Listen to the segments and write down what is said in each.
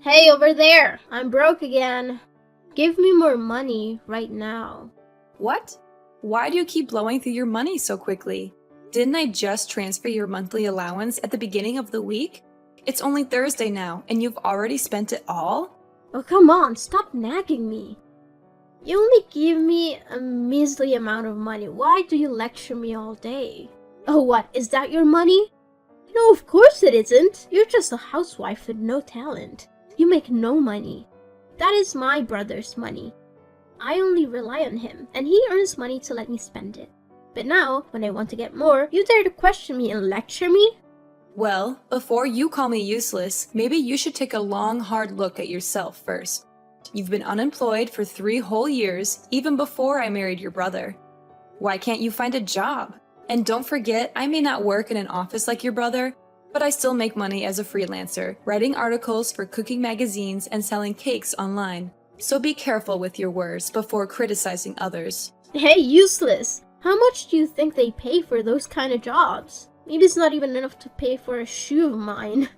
Hey, over there! I'm broke again. Give me more money right now. What? Why do you keep blowing through your money so quickly? Didn't I just transfer your monthly allowance at the beginning of the week? It's only Thursday now, and you've already spent it all? Oh, come on, stop nagging me. You only give me a measly amount of money. Why do you lecture me all day? Oh, what? Is that your money? No, of course it isn't. You're just a housewife with no talent. You make no money. That is my brother's money. I only rely on him, and he earns money to let me spend it. But now, when I want to get more, you dare to question me and lecture me? Well, before you call me useless, maybe you should take a long, hard look at yourself first. You've been unemployed for 3 whole years, even before I married your brother. Why can't you find a job? And don't forget, I may not work in an office like your brother, but I still make money as a freelancer, writing articles for cooking magazines and selling cakes online. So be careful with your words before criticizing others. Hey, useless! How much do you think they pay for those kind of jobs? Maybe it's not even enough to pay for a shoe of mine.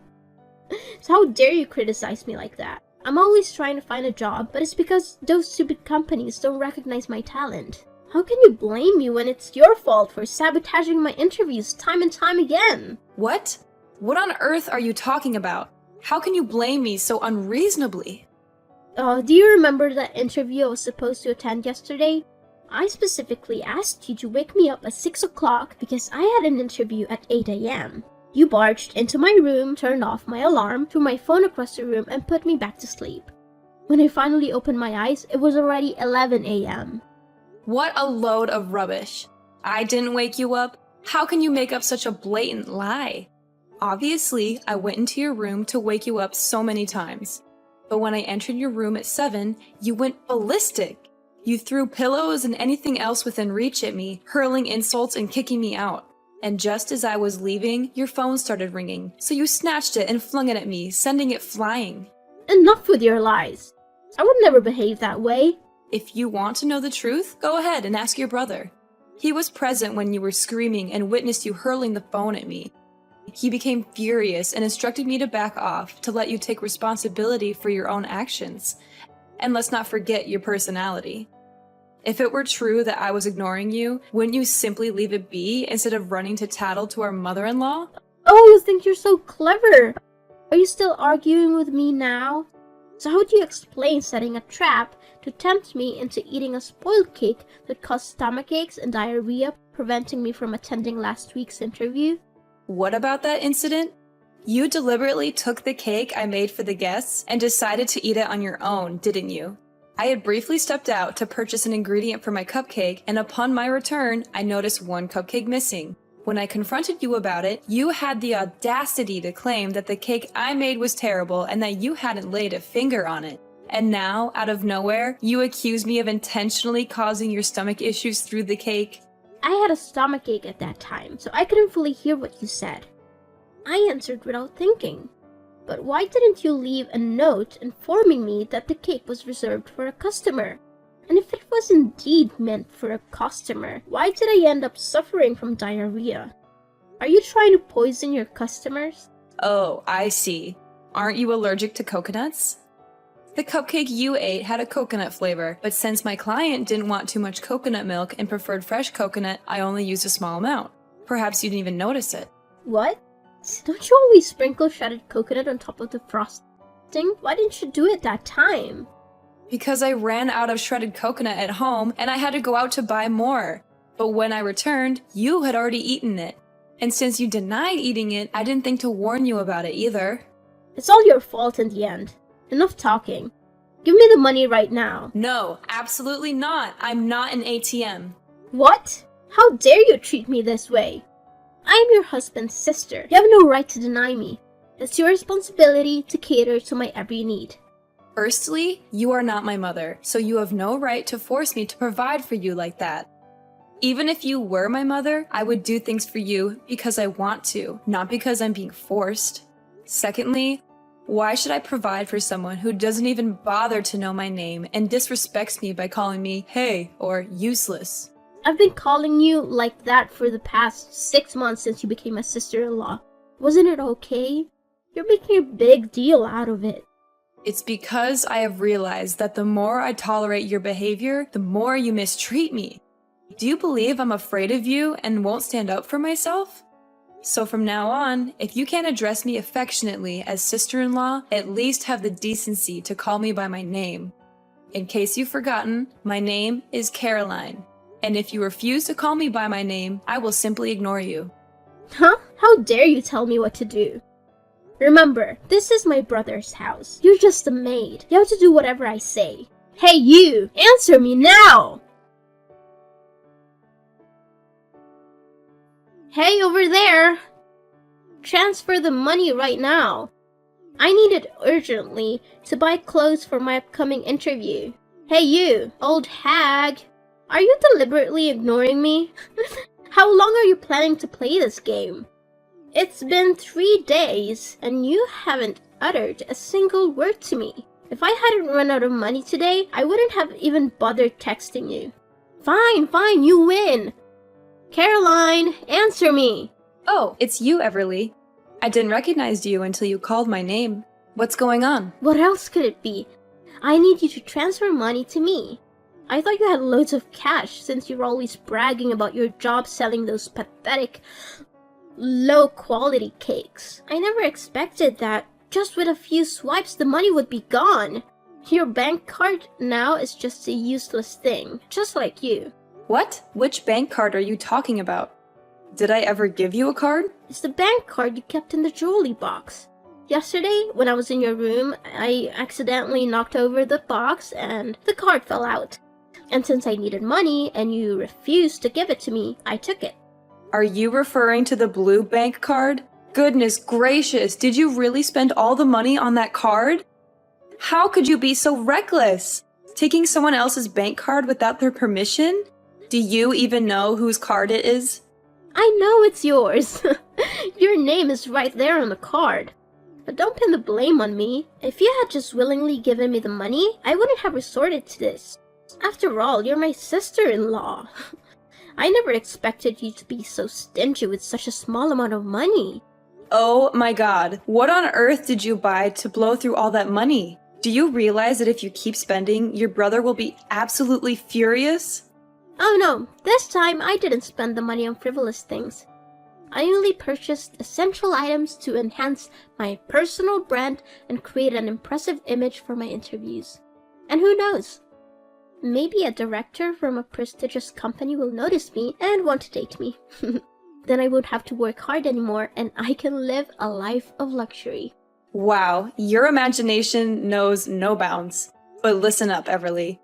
So how dare you criticize me like that? I'm always trying to find a job, but it's because those stupid companies don't recognize my talent. How can you blame me when it's your fault for sabotaging my interviews time and time again? What? What on earth are you talking about? How can you blame me so unreasonably? Do you remember that interview I was supposed to attend yesterday? I specifically asked you to wake me up at 6 o'clock because I had an interview at 8 a.m. You barged into my room, turned off my alarm, threw my phone across the room, and put me back to sleep. When I finally opened my eyes, it was already 11 a.m. What a load of rubbish. I didn't wake you up? How can you make up such a blatant lie? Obviously, I went into your room to wake you up so many times. But when I entered your room at 7, you went ballistic. You threw pillows and anything else within reach at me, hurling insults and kicking me out. And just as I was leaving, your phone started ringing, so you snatched it and flung it at me, sending it flying. Enough with your lies. I would never behave that way. If you want to know the truth, go ahead and ask your brother. He was present when you were screaming and witnessed you hurling the phone at me. He became furious and instructed me to back off to let you take responsibility for your own actions. And let's not forget your personality. If it were true that I was ignoring you, wouldn't you simply leave it be instead of running to tattle to our mother-in-law? Oh, you think you're so clever. Are you still arguing with me now? So how do you explain setting a trap to tempt me into eating a spoiled cake that caused stomachaches and diarrhea, preventing me from attending last week's interview? What about that incident? You deliberately took the cake I made for the guests and decided to eat it on your own, didn't you? I had briefly stepped out to purchase an ingredient for my cupcake, and upon my return, I noticed one cupcake missing. When I confronted you about it, you had the audacity to claim that the cake I made was terrible and that you hadn't laid a finger on it. And now, out of nowhere, you accuse me of intentionally causing your stomach issues through the cake. I had a stomachache at that time, so I couldn't fully hear what you said. I answered without thinking. But why didn't you leave a note informing me that the cake was reserved for a customer? And if it was indeed meant for a customer, why did I end up suffering from diarrhea? Are you trying to poison your customers? Oh, I see. Aren't you allergic to coconuts? The cupcake you ate had a coconut flavor, but since my client didn't want too much coconut milk and preferred fresh coconut, I only used a small amount. Perhaps you didn't even notice it. What? Don't you always sprinkle shredded coconut on top of the frosting? Why didn't you do it that time? Because I ran out of shredded coconut at home and I had to go out to buy more. But when I returned, you had already eaten it. And since you denied eating it, I didn't think to warn you about it either. It's all your fault in the end. Enough talking. Give me the money right now. No, absolutely not. I'm not an ATM. What? How dare you treat me this way? I am your husband's sister. You have no right to deny me. It's your responsibility to cater to my every need. Firstly, you are not my mother, so you have no right to force me to provide for you like that. Even if you were my mother, I would do things for you because I want to, not because I'm being forced. Secondly, why should I provide for someone who doesn't even bother to know my name and disrespects me by calling me hey or useless? I've been calling you like that for the past 6 months since you became my sister-in-law. Wasn't it okay? You're making a big deal out of it. It's because I have realized that the more I tolerate your behavior, the more you mistreat me. Do you believe I'm afraid of you and won't stand up for myself? So from now on, if you can't address me affectionately as sister-in-law, at least have the decency to call me by my name. In case you've forgotten, my name is Caroline. And if you refuse to call me by my name, I will simply ignore you. Huh? How dare you tell me what to do? Remember, this is my brother's house. You're just a maid. You have to do whatever I say. Hey you! Answer me now! Hey over there! Transfer the money right now. I need it urgently to buy clothes for my upcoming interview. Hey you, old hag! Are you deliberately ignoring me? How long are you planning to play this game? It's been 3 days, and you haven't uttered a single word to me. If I hadn't run out of money today, I wouldn't have even bothered texting you. Fine, you win! Caroline, answer me! Oh, it's you, Everly. I didn't recognize you until you called my name. What's going on? What else could it be? I need you to transfer money to me. I thought you had loads of cash since you're always bragging about your job selling those pathetic, low-quality cakes. I never expected that just with a few swipes the money would be gone. Your bank card now is just a useless thing, just like you. What? Which bank card are you talking about? Did I ever give you a card? It's the bank card you kept in the jewelry box. Yesterday, when I was in your room, I accidentally knocked over the box and the card fell out. And since I needed money and you refused to give it to me, I took it. Are you referring to the blue bank card? Goodness gracious, did you really spend all the money on that card? How could you be so reckless? Taking someone else's bank card without their permission? Do you even know whose card it is? I know it's yours. Your name is right there on the card. But don't pin the blame on me. If you had just willingly given me the money, I wouldn't have resorted to this. After all, you're my sister-in-law. I never expected you to be so stingy with such a small amount of money. Oh my god, what on earth did you buy to blow through all that money? Do you realize that if you keep spending, your brother will be absolutely furious? Oh no, this time I didn't spend the money on frivolous things. I only purchased essential items to enhance my personal brand and create an impressive image for my interviews. And who knows? Maybe a director from a prestigious company will notice me and want to date me. Then I won't have to work hard anymore and I can live a life of luxury. Wow, your imagination knows no bounds. But listen up, Everly.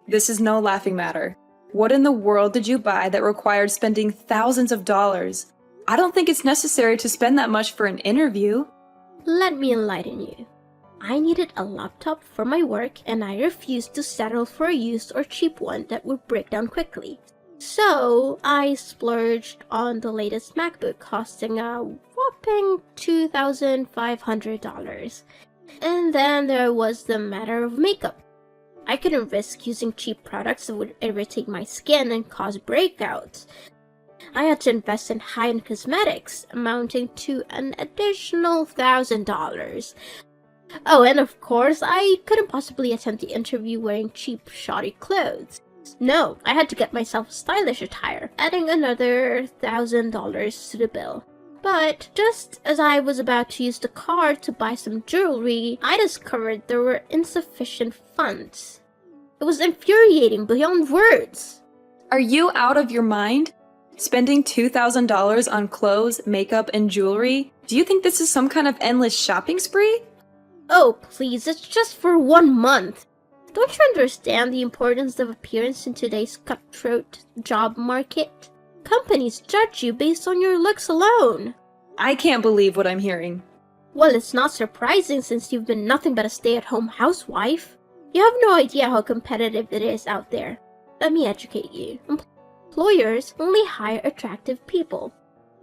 This is no laughing matter. What in the world did you buy that required spending thousands of dollars? I don't think it's necessary to spend that much for an interview. Let me enlighten you. I needed a laptop for my work and I refused to settle for a used or cheap one that would break down quickly. So I splurged on the latest MacBook costing a whopping $2,500. And then there was the matter of makeup. I couldn't risk using cheap products that would irritate my skin and cause breakouts. I had to invest in high-end cosmetics, amounting to an additional $1,000. Oh, and of course, I couldn't possibly attend the interview wearing cheap, shoddy clothes. No, I had to get myself stylish attire, adding another $1,000 to the bill. But just as I was about to use the card to buy some jewelry, I discovered there were insufficient funds. It was infuriating beyond words. Are you out of your mind? Spending $2,000 on clothes, makeup, and jewelry? Do you think this is some kind of endless shopping spree? Oh, please, it's just for 1 month. Don't you understand the importance of appearance in today's cutthroat job market? Companies judge you based on your looks alone. I can't believe what I'm hearing. Well, it's not surprising since you've been nothing but a stay-at-home housewife. You have no idea how competitive it is out there. Let me educate you. Employers only hire attractive people.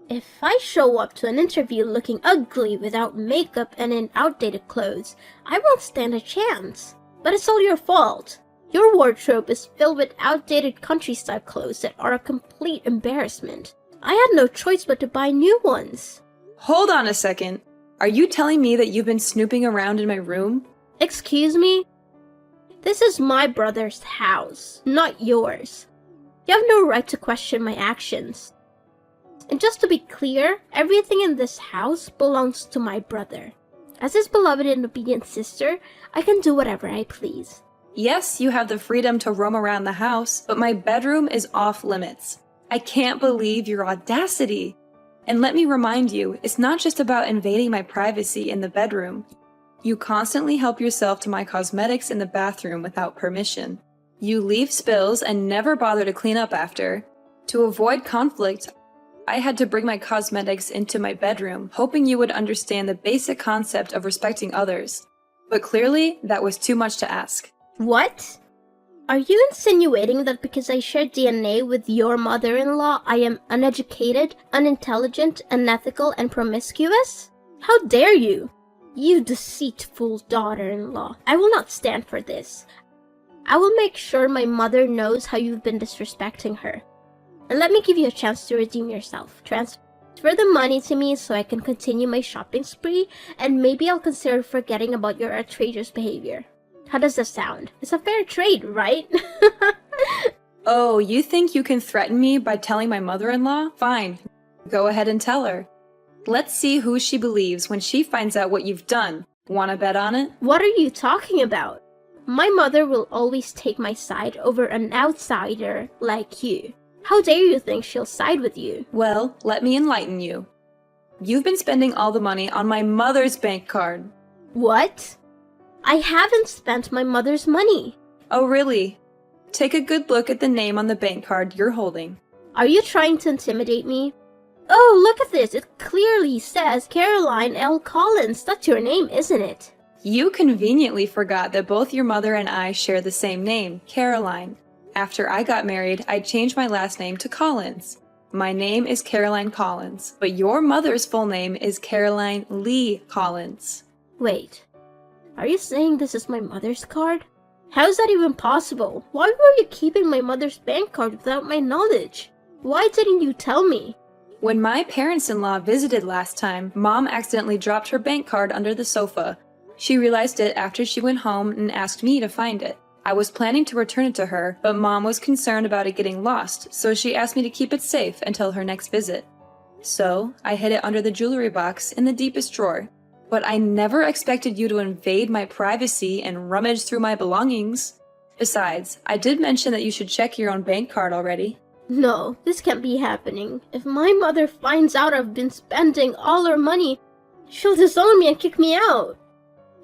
If I show up to an interview looking ugly without makeup and in outdated clothes, I won't stand a chance. But it's all your fault. Your wardrobe is filled with outdated country-style clothes that are a complete embarrassment. I had no choice but to buy new ones. Hold on a second. Are you telling me that you've been snooping around in my room? Excuse me? This is my brother's house, not yours. You have no right to question my actions. And just to be clear, everything in this house belongs to my brother. As his beloved and obedient sister, I can do whatever I please. Yes, you have the freedom to roam around the house, but my bedroom is off limits. I can't believe your audacity. And let me remind you, it's not just about invading my privacy in the bedroom. You constantly help yourself to my cosmetics in the bathroom without permission. You leave spills and never bother to clean up after. To avoid conflict, I had to bring my cosmetics into my bedroom, hoping you would understand the basic concept of respecting others. But clearly, that was too much to ask. What? Are you insinuating that because I share DNA with your mother-in-law, I am uneducated, unintelligent, unethical, and promiscuous? How dare you? You deceitful daughter-in-law. I will not stand for this. I will make sure my mother knows how you've been disrespecting her. And let me give you a chance to redeem yourself. Transfer the money to me so I can continue my shopping spree, and maybe I'll consider forgetting about your outrageous behavior. How does this sound? It's a fair trade, right? Oh, you think you can threaten me by telling my mother-in-law? Fine. Go ahead and tell her. Let's see who she believes when she finds out what you've done. Wanna bet on it? What are you talking about? My mother will always take my side over an outsider like you. How dare you think she'll side with you? Well, let me enlighten you. You've been spending all the money on my mother's bank card. What? I haven't spent my mother's money. Oh, really? Take a good look at the name on the bank card you're holding. Are you trying to intimidate me? Oh, look at this. It clearly says Caroline L. Collins. That's your name, isn't it? You conveniently forgot that both your mother and I share the same name, Caroline. After I got married, I changed my last name to Collins. My name is Caroline Collins, but your mother's full name is Caroline Lee Collins. Wait, are you saying this is my mother's card? How is that even possible? Why were you keeping my mother's bank card without my knowledge? Why didn't you tell me? When my parents-in-law visited last time, Mom accidentally dropped her bank card under the sofa. She realized it after she went home and asked me to find it. I was planning to return it to her, but Mom was concerned about it getting lost, so she asked me to keep it safe until her next visit. So, I hid it under the jewelry box in the deepest drawer. But I never expected you to invade my privacy and rummage through my belongings. Besides, I did mention that you should check your own bank card already. No, this can't be happening. If my mother finds out I've been spending all her money, she'll disown me and kick me out.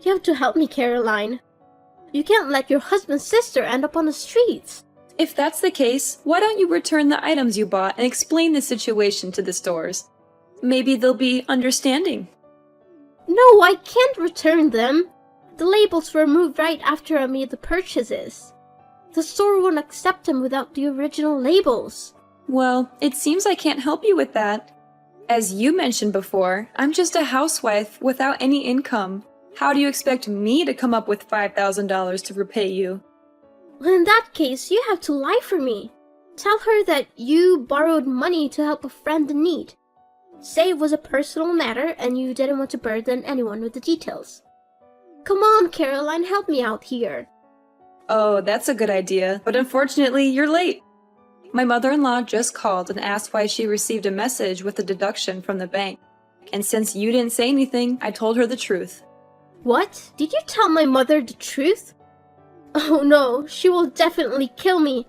You have to help me, Caroline. You can't let your husband's sister end up on the streets. If that's the case, why don't you return the items you bought and explain the situation to the stores? Maybe they'll be understanding. No, I can't return them. The labels were removed right after I made the purchases. The store won't accept them without the original labels. Well, it seems I can't help you with that. As you mentioned before, I'm just a housewife without any income. How do you expect me to come up with $5,000 to repay you? Well, in that case, you have to lie for me. Tell her that you borrowed money to help a friend in need. Say it was a personal matter and you didn't want to burden anyone with the details. Come on, Caroline, help me out here. Oh, that's a good idea, but unfortunately, you're late. My mother-in-law just called and asked why she received a message with a deduction from the bank. And since you didn't say anything, I told her the truth. What? Did you tell my mother the truth? Oh no, she will definitely kill me.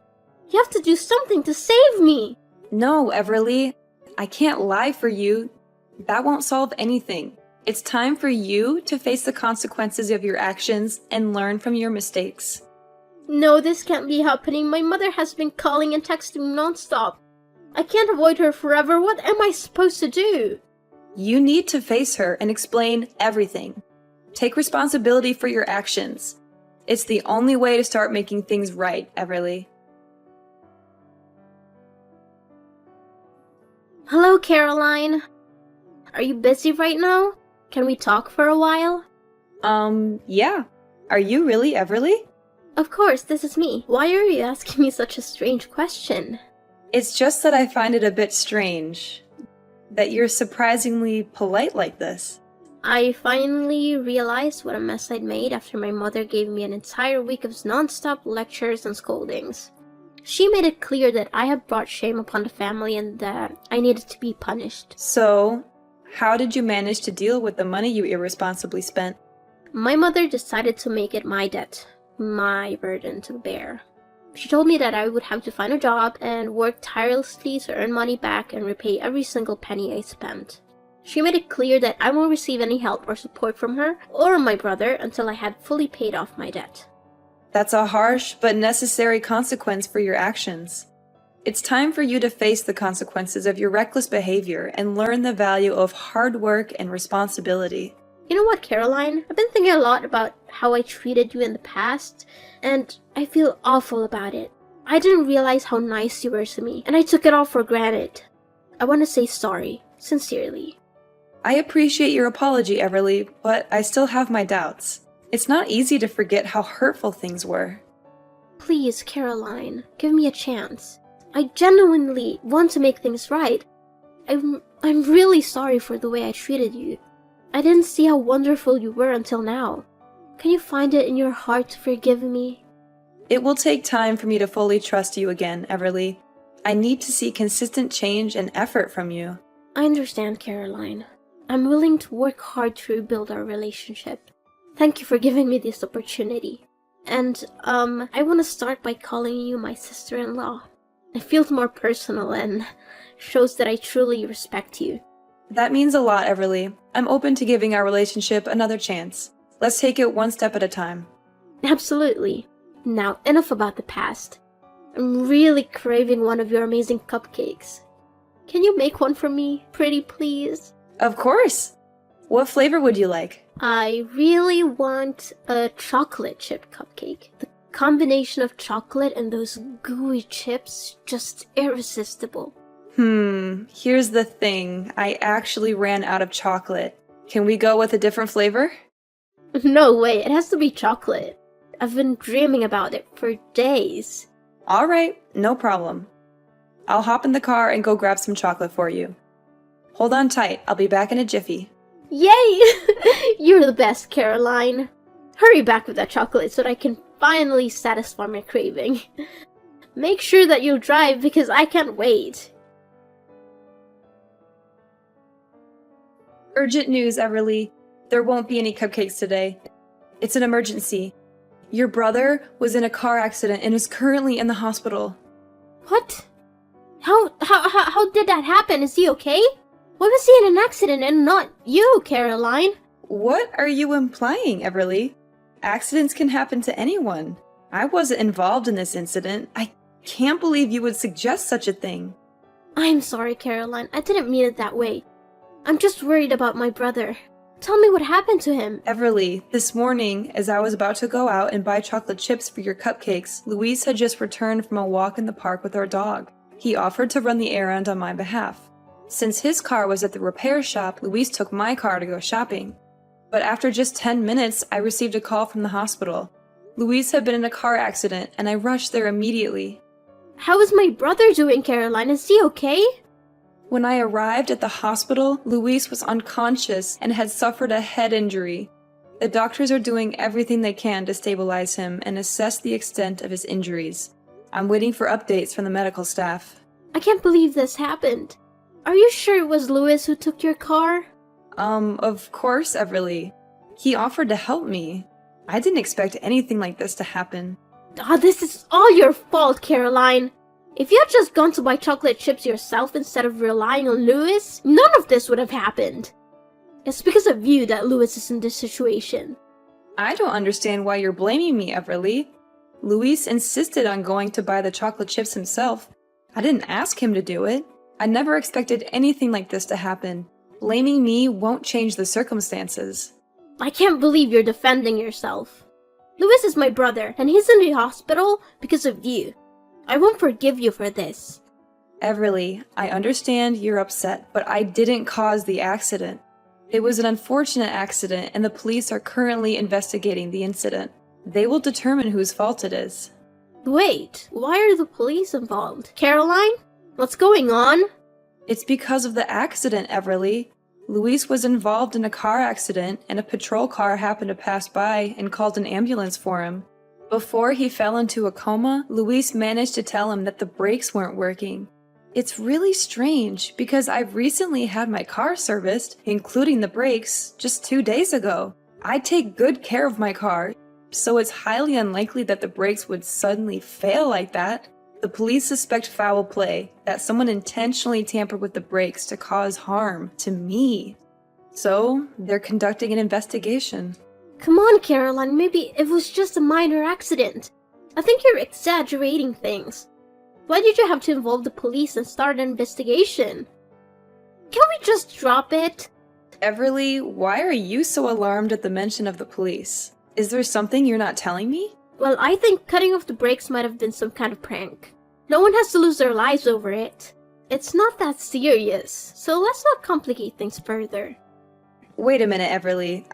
You have to do something to save me. No, Everly, I can't lie for you. That won't solve anything. It's time for you to face the consequences of your actions and learn from your mistakes. No, this can't be happening. My mother has been calling and texting me nonstop. I can't avoid her forever. What am I supposed to do? You need to face her and explain everything. Take responsibility for your actions. It's the only way to start making things right, Everly. Hello, Caroline. Are you busy right now? Can we talk for a while? Yeah. Are you really Everly? Of course, this is me. Why are you asking me such a strange question? It's just that I find it a bit strange that you're surprisingly polite like this. I finally realized what a mess I'd made after my mother gave me an entire week of non-stop lectures and scoldings. She made it clear that I had brought shame upon the family and that I needed to be punished. So, how did you manage to deal with the money you irresponsibly spent? My mother decided to make it my debt, my burden to bear. She told me that I would have to find a job and work tirelessly to earn money back and repay every single penny I spent. She made it clear that I won't receive any help or support from her or my brother until I had fully paid off my debt. That's a harsh but necessary consequence for your actions. It's time for you to face the consequences of your reckless behavior and learn the value of hard work and responsibility. You know what, Caroline? I've been thinking a lot about how I treated you in the past, and I feel awful about it. I didn't realize how nice you were to me, and I took it all for granted. I want to say sorry, sincerely. I appreciate your apology, Everly, but I still have my doubts. It's not easy to forget how hurtful things were. Please, Caroline, give me a chance. I genuinely want to make things right. I'm really sorry for the way I treated you. I didn't see how wonderful you were until now. Can you find it in your heart to forgive me? It will take time for me to fully trust you again, Everly. I need to see consistent change and effort from you. I understand, Caroline. I'm willing to work hard to rebuild our relationship. Thank you for giving me this opportunity. And, I want to start by calling you my sister-in-law. It feels more personal and shows that I truly respect you. That means a lot, Everly. I'm open to giving our relationship another chance. Let's take it one step at a time. Absolutely. Now, enough about the past. I'm really craving one of your amazing cupcakes. Can you make one for me, pretty please? Of course! What flavor would you like? I really want a chocolate chip cupcake. The combination of chocolate and those gooey chips, just irresistible. Here's the thing. I actually ran out of chocolate. Can we go with a different flavor? No way, it has to be chocolate. I've been dreaming about it for days. Alright, no problem. I'll hop in the car and go grab some chocolate for you. Hold on tight, I'll be back in a jiffy. Yay! You're the best, Caroline. Hurry back with that chocolate so that I can finally satisfy my craving. Make sure that you drive because I can't wait. Urgent news, Everly. There won't be any cupcakes today. It's an emergency. Your brother was in a car accident and is currently in the hospital. What? How did that happen? Is he okay? Why was he in an accident and not you, Caroline? What are you implying, Everly? Accidents can happen to anyone. I wasn't involved in this incident. I can't believe you would suggest such a thing. I'm sorry, Caroline. I didn't mean it that way. I'm just worried about my brother. Tell me what happened to him. Everly, this morning, as I was about to go out and buy chocolate chips for your cupcakes, Luis had just returned from a walk in the park with our dog. He offered to run the errand on my behalf. Since his car was at the repair shop, Luis took my car to go shopping. But after just 10 minutes, I received a call from the hospital. Luis had been in a car accident, and I rushed there immediately. How is my brother doing, Caroline? Is he okay? When I arrived at the hospital, Luis was unconscious and had suffered a head injury. The doctors are doing everything they can to stabilize him and assess the extent of his injuries. I'm waiting for updates from the medical staff. I can't believe this happened. Are you sure it was Louis who took your car? Of course, Everly. He offered to help me. I didn't expect anything like this to happen. This is all your fault, Caroline. If you had just gone to buy chocolate chips yourself instead of relying on Louis, none of this would have happened. It's because of you that Louis is in this situation. I don't understand why you're blaming me, Everly. Luis insisted on going to buy the chocolate chips himself. I didn't ask him to do it. I never expected anything like this to happen. Blaming me won't change the circumstances. I can't believe you're defending yourself. Louis is my brother, and he's in the hospital because of you. I won't forgive you for this. Everly, I understand you're upset, but I didn't cause the accident. It was an unfortunate accident, and the police are currently investigating the incident. They will determine whose fault it is. Wait, why are the police involved? Caroline? What's going on? It's because of the accident, Everly. Luis was involved in a car accident and a patrol car happened to pass by and called an ambulance for him. Before he fell into a coma, Luis managed to tell him that the brakes weren't working. It's really strange because I've recently had my car serviced, including the brakes, just 2 days ago. I take good care of my car, so it's highly unlikely that the brakes would suddenly fail like that. The police suspect foul play, that someone intentionally tampered with the brakes to cause harm to me. So, they're conducting an investigation. Come on, Caroline, maybe it was just a minor accident. I think you're exaggerating things. Why did you have to involve the police and start an investigation? Can we just drop it? Everly, why are you so alarmed at the mention of the police? Is there something you're not telling me? Well, I think cutting off the brakes might have been some kind of prank. No one has to lose their lives over it. It's not that serious, so let's not complicate things further. Wait a minute, Everly.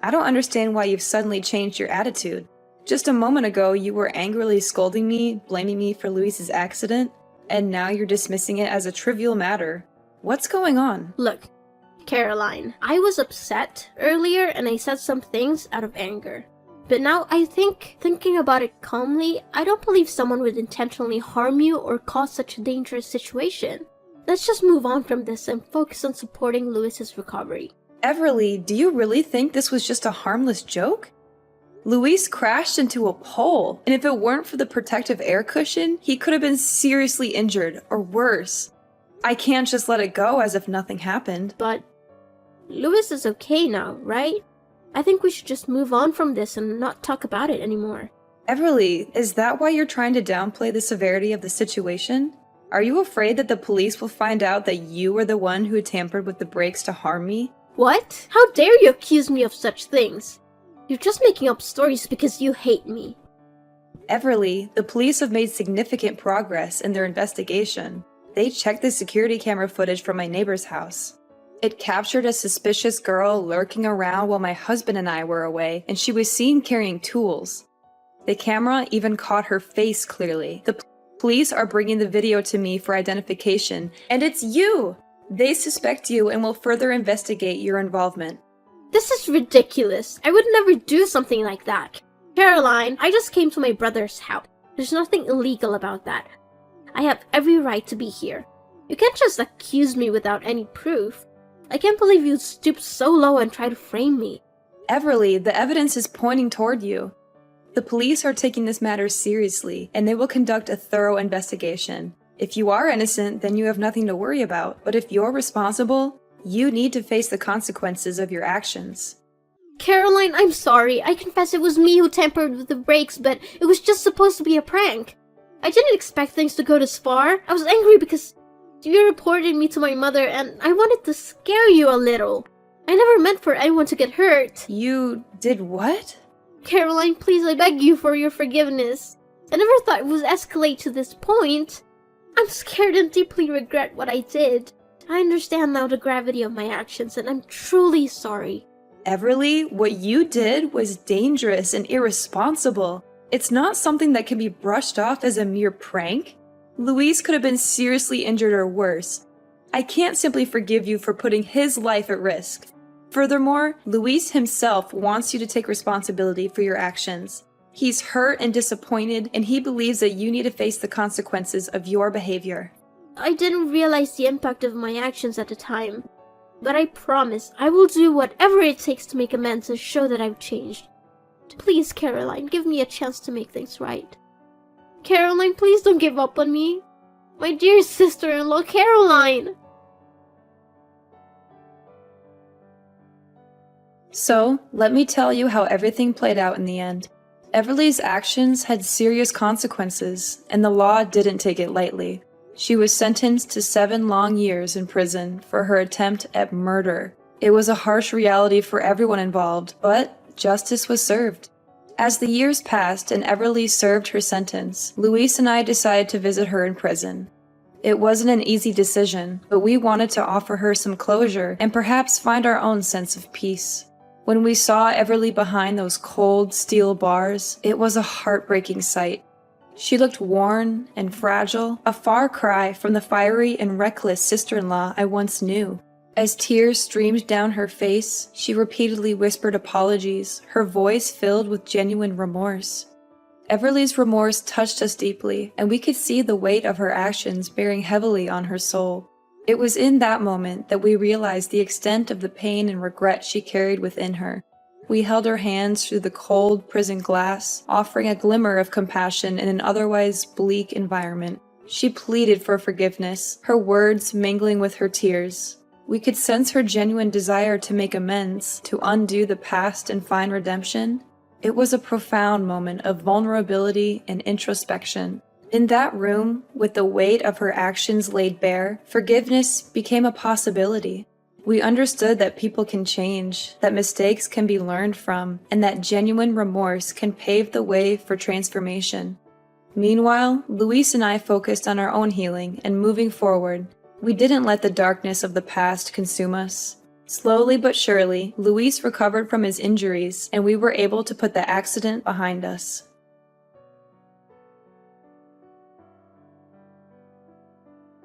I don't understand why you've suddenly changed your attitude. Just a moment ago, you were angrily scolding me, blaming me for Luis's accident, and now you're dismissing it as a trivial matter. What's going on? Look, Caroline, I was upset earlier and I said some things out of anger. But now I think, thinking about it calmly, I don't believe someone would intentionally harm you or cause such a dangerous situation. Let's just move on from this and focus on supporting Luis's recovery. Everly, do you really think this was just a harmless joke? Luis crashed into a pole, and if it weren't for the protective air cushion, he could have been seriously injured, or worse. I can't just let it go as if nothing happened. But Luis is okay now, right? I think we should just move on from this and not talk about it anymore. Everly, is that why you're trying to downplay the severity of the situation? Are you afraid that the police will find out that you were the one who tampered with the brakes to harm me? What? How dare you accuse me of such things? You're just making up stories because you hate me. Everly, the police have made significant progress in their investigation. They checked the security camera footage from my neighbor's house. It captured a suspicious girl lurking around while my husband and I were away, and she was seen carrying tools. The camera even caught her face clearly. The police are bringing the video to me for identification, and it's you! They suspect you and will further investigate your involvement. This is ridiculous. I would never do something like that. Caroline, I just came to my brother's house. There's nothing illegal about that. I have every right to be here. You can't just accuse me without any proof. I can't believe you'd stoop so low and try to frame me. Everly, the evidence is pointing toward you. The police are taking this matter seriously, and they will conduct a thorough investigation. If you are innocent, then you have nothing to worry about. But if you're responsible, you need to face the consequences of your actions. Caroline, I'm sorry. I confess it was me who tampered with the brakes, but it was just supposed to be a prank. I didn't expect things to go this far. I was angry because you reported me to my mother and I wanted to scare you a little. I never meant for anyone to get hurt. You did what? Caroline, please, I beg you for your forgiveness. I never thought it would escalate to this point. I'm scared and deeply regret what I did. I understand now the gravity of my actions and I'm truly sorry. Everly, what you did was dangerous and irresponsible. It's not something that can be brushed off as a mere prank. Luis could have been seriously injured or worse. I can't simply forgive you for putting his life at risk. Furthermore, Luis himself wants you to take responsibility for your actions. He's hurt and disappointed, and he believes that you need to face the consequences of your behavior. I didn't realize the impact of my actions at the time, but I promise I will do whatever it takes to make amends and show that I've changed. Please, Caroline, give me a chance to make things right. Caroline, please don't give up on me. My dear sister-in-law, Caroline! So, let me tell you how everything played out in the end. Everly's actions had serious consequences, and the law didn't take it lightly. She was sentenced to 7 long years in prison for her attempt at murder. It was a harsh reality for everyone involved, but justice was served. As the years passed and Everly served her sentence, Luis and I decided to visit her in prison. It wasn't an easy decision, but we wanted to offer her some closure and perhaps find our own sense of peace. When we saw Everly behind those cold steel bars, it was a heartbreaking sight. She looked worn and fragile, a far cry from the fiery and reckless sister-in-law I once knew. As tears streamed down her face, she repeatedly whispered apologies, her voice filled with genuine remorse. Everly's remorse touched us deeply, and we could see the weight of her actions bearing heavily on her soul. It was in that moment that we realized the extent of the pain and regret she carried within her. We held her hands through the cold prison glass, offering a glimmer of compassion in an otherwise bleak environment. She pleaded for forgiveness, her words mingling with her tears. We could sense her genuine desire to make amends, to undo the past and find redemption. It was a profound moment of vulnerability and introspection. In that room, with the weight of her actions laid bare, forgiveness became a possibility. We understood that people can change, that mistakes can be learned from, and that genuine remorse can pave the way for transformation. Meanwhile, Luis and I focused on our own healing and moving forward. We didn't let the darkness of the past consume us. Slowly but surely, Luis recovered from his injuries, and we were able to put the accident behind us.